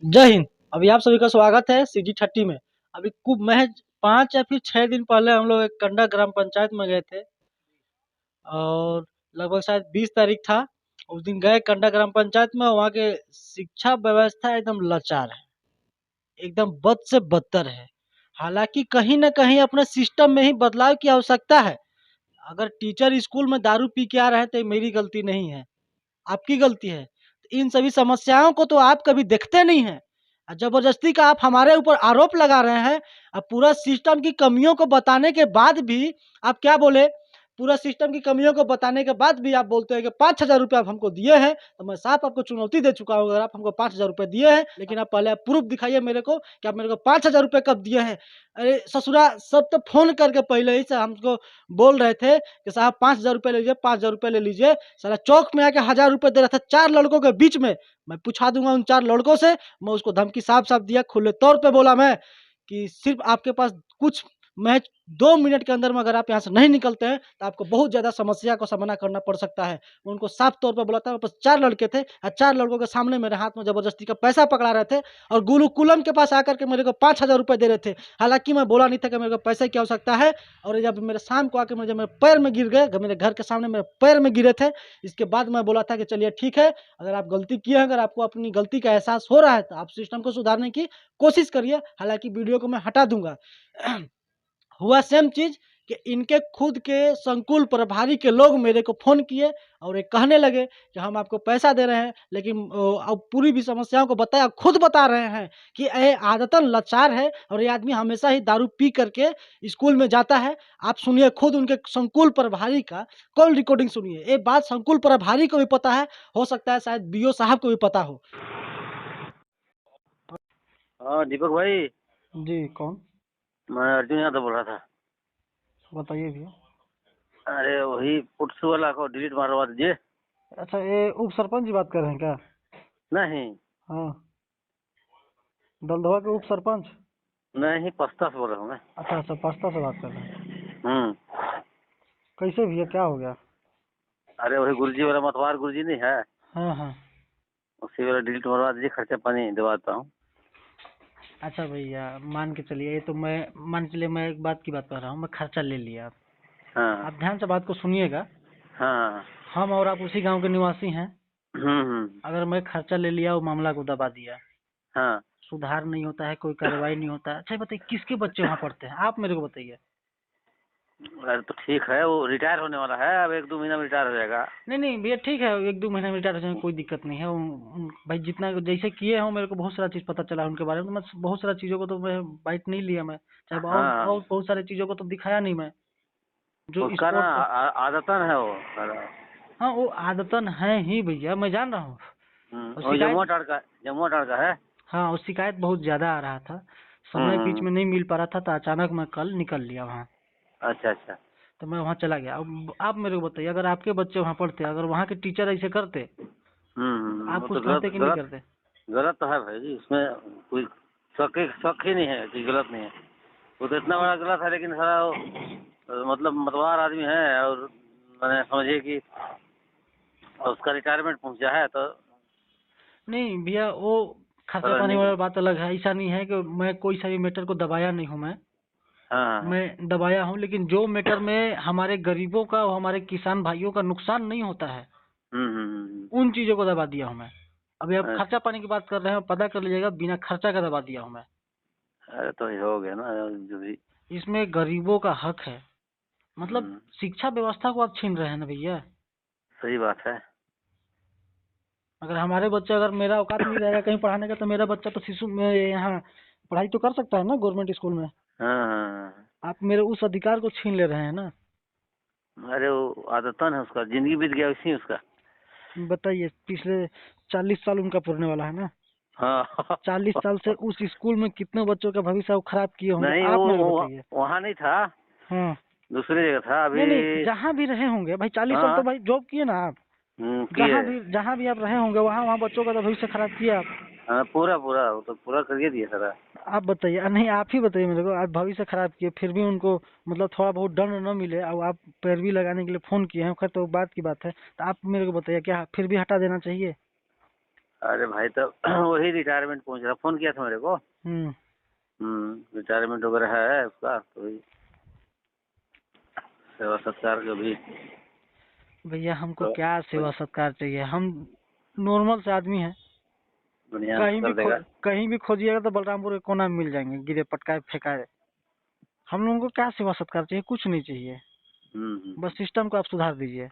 जय हिंद। अभी आप सभी का स्वागत है CG30 में। अभी कुछ महज 5 या फिर 6 दिन पहले हम लोग एक कंडा ग्राम पंचायत में गए थे और लगभग शायद 20 तारीख था। उस दिन गए कंडा ग्राम पंचायत में। वहाँ के शिक्षा व्यवस्था एकदम लाचार है, एकदम बद से बदतर है। हालांकि कहीं न कहीं अपने सिस्टम में ही बदलाव की आवश्यकता है। अगर टीचर स्कूल में दारू पी के आ रहे हैं तो ये मेरी गलती नहीं है, आपकी गलती है। इन सभी समस्याओं को तो आप कभी देखते नहीं हैं। ज़बरदस्ती का आप हमारे ऊपर आरोप लगा रहे हैं। पूरा सिस्टम की कमियों को बताने के बाद भी आप क्या बोले? पूरा सिस्टम की कमियों को बताने के बाद भी आप बोलते हैं कि 5,000 रुपये आप हमको दिए हैं। तो मैं साफ आपको चुनौती दे चुका हूँ, अगर आप हमको 5,000 रुपये दिए हैं, लेकिन आप पहले आप प्रूफ़ दिखाइए मेरे को कि आप मेरे को 5,000 रुपये कब दिए हैं। अरे ससुरा, सब तो फ़ोन करके पहले ही से हमको बोल रहे थे कि साहब 5,000 रुपये लीजिए, 5,000 रुपये ले लीजिए। साला चौक में आके 1,000 रुपये दे रहा था 4 लड़कों के बीच में। मैं पूछा दूँगा उन 4 लड़कों से। मैं उसको धमकी साफ-साफ दिया, खुले तौर पे बोला मैं कि सिर्फ़ आपके पास कुछ महज़ 2 मिनट के अंदर में अगर आप यहाँ से नहीं निकलते हैं, तो आपको बहुत ज़्यादा समस्या का सामना करना पड़ सकता है। मैं उनको साफ तौर पे बोला था। मेरे पास 4 लड़के थे और 4 लड़कों के सामने मेरे हाथ में ज़बरदस्ती का पैसा पकड़ा रहे थे और गुरुकुलम के पास आकर के मेरे को 5,000 रुपये दे रहे थे। हालाँकि मैं बोला नहीं था कि मेरे को पैसे की आवश्यकता है। और ये जब मेरे शाम को आके मुझे मेरे पैर में गिर गए, मेरे घर के सामने मेरे पैर में गिरे थे। इसके बाद मैं बोला था कि चलिए ठीक है, अगर आप गलती किए हैं, अगर आपको अपनी गलती का एहसास हो रहा है, तो आप सिस्टम को सुधारने की कोशिश करिए। हालाँकि वीडियो को मैं हटा दूँगा। हुआ सेम चीज़ कि इनके खुद के संकुल प्रभारी के लोग मेरे को फ़ोन किए और ये कहने लगे कि हम आपको पैसा दे रहे हैं, लेकिन अब पूरी भी समस्याओं को बताया, खुद बता रहे हैं कि ये आदतन लाचार है और ये आदमी हमेशा ही दारू पी करके स्कूल में जाता है। आप सुनिए खुद उनके संकुल प्रभारी का कॉल रिकॉर्डिंग सुनिए। ये बात संकुल प्रभारी को भी पता है, हो सकता है शायद बीओ साहब को भी पता हो। हाँ दीपक भाई, जी, कौन? मैं अर्जुन यादव बोल रहा था। बताइए भैया। अरे वही पुट्स वाला को डिलीट मारवा दीजिए। अच्छा, ये उप सरपंच जी बात कर रहे हैं क्या? नहीं हाँ, दलदवा के उप सरपंच। नहीं, पस्ता से बोल रहा हूँ मैं। अच्छा अच्छा, पास्ता से बात कर रहे हैं। हम्म। कैसे भैया, क्या हो गया? अरे वही गुरुजी वाला मतवार गुरुजी नहीं है, हाँ हाँ। उसी वाला डिलीट मरवा दीजिए, खर्चा पानी दिलवाता हूँ। अच्छा भैया, मान के चलिए, ये तो मैं मान के चलिए, मैं एक बात की बात कर रहा हूँ, मैं खर्चा ले लिया। हाँ आप ध्यान से बात को सुनिएगा। हाँ। हम और आप उसी गांव के निवासी हैं। हम्म। अगर मैं खर्चा ले लिया और मामला को दबा दिया, हाँ। सुधार नहीं होता है, कोई कार्रवाई नहीं होता है। अच्छा ये बताइए, किसके बच्चे वहाँ पढ़ते हैं, आप मेरे को बताइए। अरे तो ठीक है, वो रिटायर होने वाला है, अब 1-2 महीना में रिटायर हो जाएगा। नहीं नहीं भैया, ठीक है, 1-2 महीने में रिटायर हो जाएंगे, कोई दिक्कत नहीं है। भाई जितना जैसे किए हो, मेरे को बहुत सारा चीज़ पता चला है उनके बारे में। तो मैं बहुत सारा चीज़ों को तो मैं बाइट नहीं लिया मैं, चाहे और हाँ, बहुत सारी चीज़ों को तो दिखाया नहीं मैं, जो उसका ना स्पॉट पर। आदतन है वो सारा। हाँ, वो आदतन है ही भैया, मैं जान रहा हूँ। और वो शिकायत, जमुआ टाड़ का है। हाँ, और शिकायत बहुत ज़्यादा आ रहा था। समय बीच हम्म। में नहीं मिल पा रहा था, तो अचानक मैं कल निकल लिया वहाँ। अच्छा अच्छा। तो मैं वहाँ चला गया। अब आप मेरे को बताइए, अगर आपके बच्चे वहाँ पढ़ते, अगर वहाँ के टीचर ऐसे करते, आप वो कुछ तो गलत कहते कि नहीं गलत करते? गलत तो है भाई जी, इसमें कोई शक ही नहीं है कि गलत नहीं है। वो तो इतना बड़ा गलत है, लेकिन सारा वो, मतलब मतवार आदमी है, और मैंने समझिए कि उसका रिटायरमेंट पहुंचा है तो। नहीं भैया, वो खर्चा पता पानी नहीं। वाला बात अलग है। ऐसा नहीं है कि मैं कोई सा भी मैटर को दबाया नहीं हूँ हाँ। मैं दबाया हूँ, लेकिन जो मैटर में हमारे गरीबों का और हमारे किसान भाइयों का नुकसान नहीं होता है, उन चीज़ों को दबा दिया हूँ मैं। अभी आप खर्चा अच्छा। पानी की बात कर रहे हैं, पता कर लीजिएगा, बिना खर्चा का दबा दिया हूँ मैं। अरे तो ये हो गया ना जो भी। इसमें गरीबों का हक है। मतलब हम्म, शिक्षा व्यवस्था को आप छीन रहे हैं ना भैया। सही बात है। अगर हमारे बच्चे, अगर मेरा औकात नहीं रहेगा कहीं पढ़ाने का, तो मेरा बच्चा तो शिशु में यहाँ पढ़ाई तो कर सकता है ना, गवर्नमेंट स्कूल में। हाँ। आप मेरे उस अधिकार को छीन ले रहे हैं ना। अरे वो आदतन है उसका, जिंदगी बीत गया उसी उसका। बताइए, पिछले 40 साल उनका पुरने वाला है ना। हाँ। 40 साल से उस स्कूल में कितने बच्चों का भविष्य वो खराब किए होंगे, नहीं, आप मेरे को वो बताइए। वहाँ नहीं था, हाँ। दूसरी जगह था अभी। नहीं नहीं, जहाँ भी रहे होंगे भाई, 40 साल तो हाँ। भाई जॉब किए ना आप। किए। जहाँ भी आप रहे होंगे, वहाँ वहाँ बच्चों का तो भविष्य खराब किया आप। हाँ, पूरा पूरा वो तो पूरा करके दिया सारा। आप बताइए, नहीं आप ही बताइए मेरे को, आप भविष्य खराब किए फिर भी उनको मतलब थोड़ा बहुत दंड न मिले और आप पैरवी लगाने के लिए फोन किए हैं, खैर तो बात की बात है। तो आप मेरे को बताइए, क्या फिर भी हटा देना चाहिए? अरे भाई तो वही रिटायरमेंट पहुंच रहा, फोन किया था मेरे को। हम्म। रिटायरमेंट वगैरह है उसका, तो वही सेवा सत्कार जो भी। भैया हमको तो क्या सेवा वही सत्कार चाहिए, हम नॉर्मल से आदमी हैं। बढ़िया कहीं भी कर देगा। कहीं भी खोजिएगा तो बलरामपुर के कोना में मिल जाएंगे, गिरे पटकाए फेंकाए। हम लोगों को क्या सेवा सत्कार चाहिए, कुछ नहीं चाहिए। बस हम्म। सिस्टम को आप सुधार दीजिए।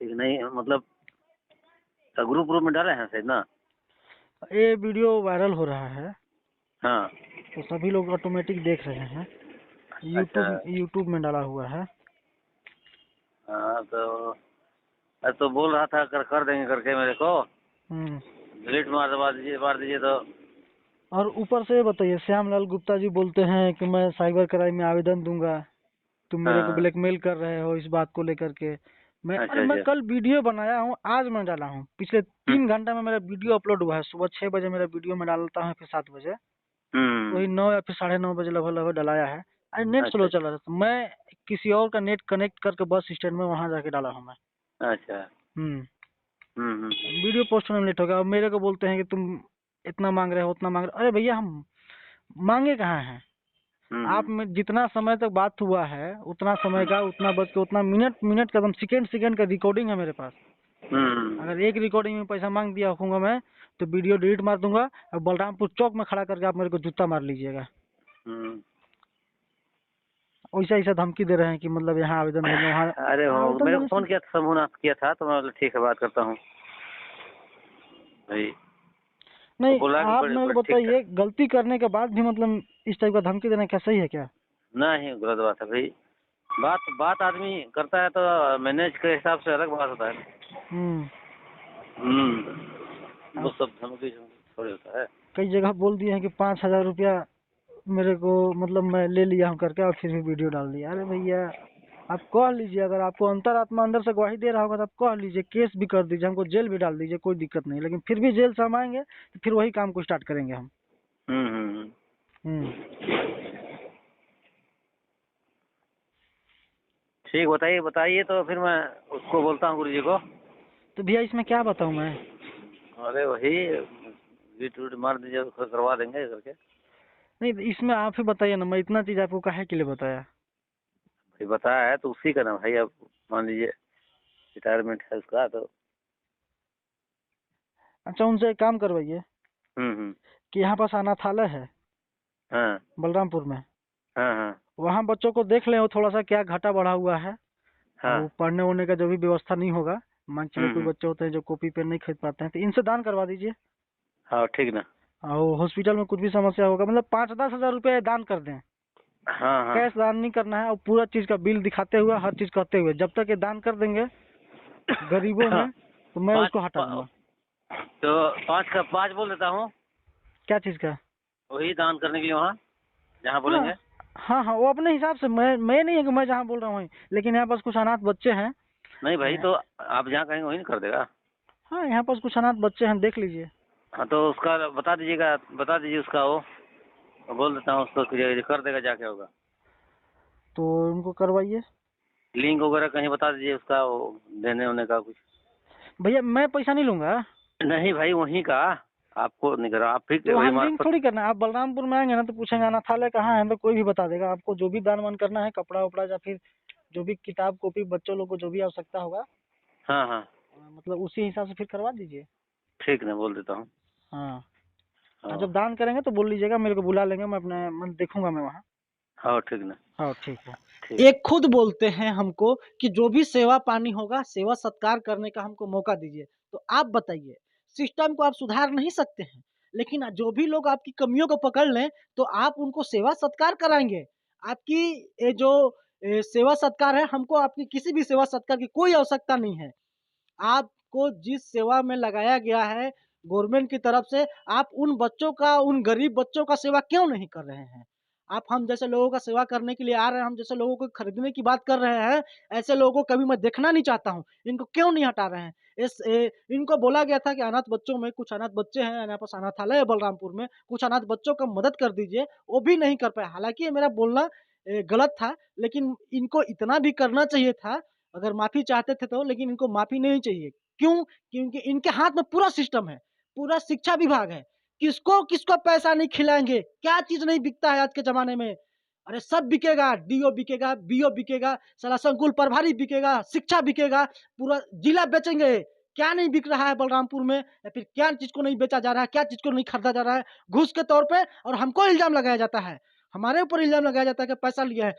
ठीक नहीं मतलब, तो ग्रुप में डाले हैं शायद ना। ये वीडियो वायरल हो रहा है हाँ। तो सभी लोग ऑटोमेटिक देख रहे हैं। अच्छा। यूट्यूब यूट्यूब में डाला हुआ है। हाँ तो तो बोल रहा था कर देंगे करके मेरे को। हम्म। डिलीट मार दीजिए तो। और ऊपर से बताइए, श्यामलाल गुप्ता जी बोलते हैं कि मैं साइबर क्राइम में आवेदन दूंगा, तुम मेरे को हाँ। ब्लैकमेल कर रहे हो इस बात को लेकर के। अच्छा मैं अच्छा। कल वीडियो बनाया हूँ, आज मैं डाला हूँ। पिछले 3 घंटा में मेरा वीडियो अपलोड हुआ है। सुबह 6 बजे मेरा वीडियो मैं डालता हूँ, फिर 7 बजे, वही हम्म। 9 या फिर 9:30 बजे लगभग लगभग डलाया है। आज नेट अच्छा स्लो चल रहा था तो मैं किसी और का नेट कनेक्ट करके बस स्टैंड में वहां जाके डाला हूँ मैं। अच्छा। हम्म। हम्म। वीडियो पोस्ट होने में लेट हो गया और मेरे को बोलते हैं कि तुम इतना मांग रहे हो उतना मांग रहे हो। अरे भैया हम मांगे कहाँ हैं? आप हम्म। में जितना समय तक बात हुआ है उतना समय का उतना बज के उतना मिनट मिनट का एकदम सेकंड सेकंड का रिकॉर्डिंग है मेरे पास। हम्म। अगर एक रिकॉर्डिंग में पैसा मांग दिया होगा मैं तो वीडियो डिलीट मार दूंगा और बलरामपुर चौक में खड़ा करके आप मेरे को जूता मार लीजिएगा। हम्म। वैसा ऐसा धमकी दे रहे हैं कि मतलब यहाँ आवेदन देंगे वहाँ अरे हो, आवेदन मेरे को देने से। फोन किया था, समूह ने किया था, तो मैं बोला ठीक है बात करता हूँ भाई। तो नहीं, बोला कि आप बड़े मेरे को बड़े ठीक है। बताइए, गलती करने के बाद भी मतलब इस टाइप का धमकी देना क्या सही है क्या? नहीं गलत बात है भाई। बात बात आदमी करता है तो मैनेज के हिसाब से अलग बात होता है। हम्म। वो आप सब धमकी थोड़ी होता है। कई जगह बोल दिए हैं कि 5,000 रुपया मेरे को मतलब मैं ले लिया हूँ करके, और फिर भी वीडियो डाल दिया। अरे भैया आप कह लीजिए, अगर आपको अंतरात्मा अंदर से गवाही दे रहा होगा तो आप कह लीजिए, केस भी कर दीजिए, हमको जेल भी डाल दीजिए, कोई दिक्कत नहीं। लेकिन फिर भी जेल से हम आएंगे तो फिर वही काम को स्टार्ट करेंगे हम। हम्म। हम्म। ठीक, बताइए बताइए तो फिर मैं उसको बोलता हूँ गुरु जी को। तो भैया इसमें क्या बताऊँ मैं? अरे वही वीट वीट मार दीजिए, उसको करवा देंगे करके। नहीं, इसमें आप ही बताइए ना, मैं इतना चीज आपको काहे के लिए बताया? भाई बताया है तो उसी का ना भाई, अब मान लीजिए रिटायरमेंट है उसका तो। अच्छा, उनसे एक काम करवाइए हम्म। कि यहाँ पास अनाथालय है हाँ बलरामपुर में, हाँ हाँ वहाँ बच्चों को देख लें वो थोड़ा सा क्या घाटा बढ़ा हुआ है। और हाँ। वो पढ़ने वढ़ने का जो भी व्यवस्था नहीं होगा, मान के चलिए कोई हम्म। बच्चे होते हैं जो कॉपी पेन नहीं खरीद पाते हैं, तो इनसे दान करवा दीजिए। हाँ ठीक ना। और हॉस्पिटल में कुछ भी समस्या होगा मतलब 5-10 हज़ार रुपये दान कर दें। हाँ हाँ। कैश दान नहीं करना है, और पूरा चीज का बिल दिखाते हुए हर चीज कहते हुए जब तक ये दान कर देंगे गरीबों हाँ, में, तो मैं पाँच उसको हटा दूंगा। तो 5 का 5 बोल देता हूँ। क्या चीज का? वही दान करने के लिए वहाँ जहाँ हाँ बोलेंगे। हाँ हाँ, वो अपने हिसाब से, मैं नहीं है कि मैं जहाँ बोल रहा हूँ वहीं। लेकिन यहाँ पास कुछ अनाथ बच्चे हैं। नहीं भाई, तो आप जहाँ कहेंगे वही ना कर देगा। हाँ, यहाँ पास कुछ अनाथ बच्चे हैं, देख लीजिए। हाँ तो उसका बता दीजिएगा, बता दीजिए उसका वो, बोल देता हूँ उसको कि ये कर देगा, जाके होगा। तो उनको करवाइए। लिंक वगैरह कहीं बता दीजिए उसका, वो देने होने का कुछ। भैया मैं पैसा नहीं लूंगा। नहीं भाई वहीं का, आपको नहीं करा, आप फिर तो वही वहाँ लिंक मार्फत। थोड़ी करना है। आप बलरामपुर में आएंगे ना तो पूछेंगे अनाथालय कहाँ है, तो कोई भी बता देगा आपको। जो भी दान वान करना है, कपड़ा उपड़ा या फिर जो भी किताब कॉपी बच्चों लोग को जो भी आवश्यकता होगा, हाँ हाँ। मतलब उसी हिसाब से फिर करवा दीजिए। ठीक ना, बोल देता हूँ। हाँ। और हाँ जब दान करेंगे तो बोल लीजिएगा, मेरे को बुला लेंगे, मैं अपने मैं देखूंगा मैं वहाँ। हाँ ठीक ना। हाँ ठीक है। ठीक। एक खुद बोलते हैं हमको कि जो भी सेवा पानी होगा सेवा सत्कार करने का हमको मौका दीजिए। तो आप बताइए, सिस्टम को आप सुधार नहीं सकते हैं, लेकिन जो भी लोग आपकी कमियों को पकड़ लें तो आप उनको सेवा सत्कार कराएंगे। आपकी ये जो सेवा सत्कार है, हमको आपकी किसी भी सेवा सत्कार की कोई आवश्यकता नहीं है। आपको जिस सेवा में लगाया गया है गवर्नमेंट की तरफ से, आप उन बच्चों का, उन गरीब बच्चों का सेवा क्यों नहीं कर रहे हैं? आप हम जैसे लोगों का सेवा करने के लिए आ रहे हैं, हम जैसे लोगों को खरीदने की बात कर रहे हैं, ऐसे लोगों को कभी मैं देखना नहीं चाहता हूँ। इनको क्यों नहीं हटा रहे हैं? इनको बोला गया था कि अनाथ बच्चों में कुछ अनाथ बच्चे हैं, यहाँ पास अनाथालय है बलरामपुर में, कुछ अनाथ बच्चों का मदद कर दीजिए, वो भी नहीं कर पाए। हालाँकि ये मेरा बोलना गलत था, लेकिन इनको इतना भी करना चाहिए था। अगर माफ़ी चाहते थे तो, लेकिन इनको माफ़ी नहीं चाहिए। क्यों? क्योंकि इनके हाथ में पूरा सिस्टम है, पूरा शिक्षा विभाग है। किसको पैसा नहीं खिलाएँगे? क्या चीज़ नहीं बिकता है आज के ज़माने में? अरे सब बिकेगा, डीओ बिकेगा, बीओ बिकेगा, साला संकुल प्रभारी बिकेगा, शिक्षा बिकेगा, पूरा जिला बेचेंगे। क्या नहीं बिक रहा है बलरामपुर में, या फिर क्या चीज़ को नहीं बेचा जा रहा है, क्या चीज़ को नहीं खरीदा जा रहा है, घूस के तौर पे, और हमको इल्ज़ाम लगाया जाता है। हमारे ऊपर इल्ज़ाम लगाया जाता है कि पैसा लिया है।